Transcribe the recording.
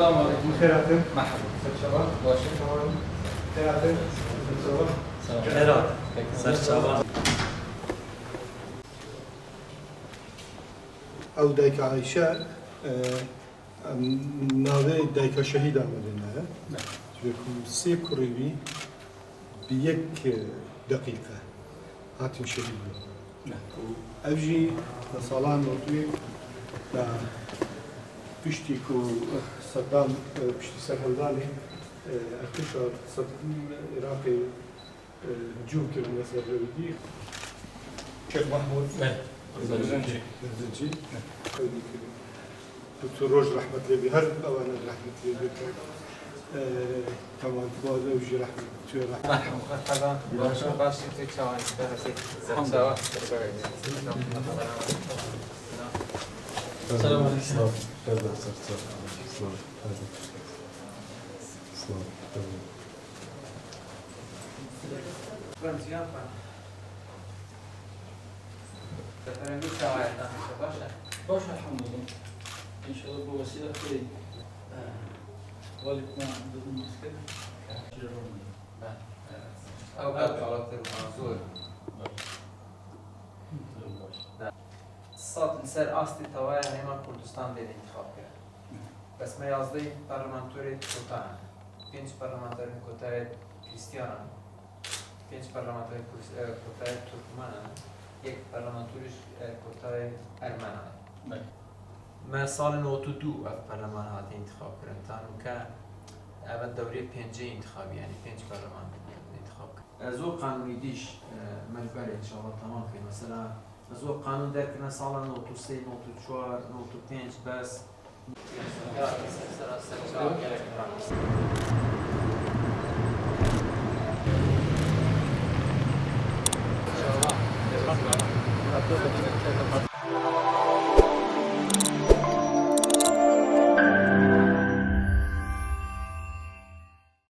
السلام عليكم. خيراتين. مرحبا. سرشبان. باشا. تمام. خيراتين. خيرات. سرشبان. او دایک عایشه ناوی دایک شهید آمدنه. چون سی کوروی بیک دقیقه هاتین شهید بود. اوجی سالان نوتوی دا پشتی کو صدام پشتی سرهندانی ارتشار صدام عراقی هجوم کرد مثل رویدی شیخ محمود زنجي. دكتور روج رحمة الله بهر أوان رحمة الله بك كمان تبغى زوجي رحمة الله مرحبا باشا باشا تيجان سوا السلام عليكم. باشا الحمد لله. إن شاء الله بوسيلة خير. والدكم عندكم مشكلة؟ أو طلبت المنظور صاد سر أصل توايا هما كردستان بين انتخاب كده بس ما يازدي برلمانتوري كوتان بينش برلمانتوري كوتاي كريستيانا بينش برلمانتوري كوتاي تركمانا یک برلمانتوريش كوتاي أرمانا ما سال 92 برلمان هات انتخاب کردن تانو که اول دوره پنجه انتخابی یعنی 5 برلمان انتخاب کرد. از او قانونی دیش مجبور ان شاء الله تمام کنیم مثلا از او قانون در کنه سال 93 94 95 بس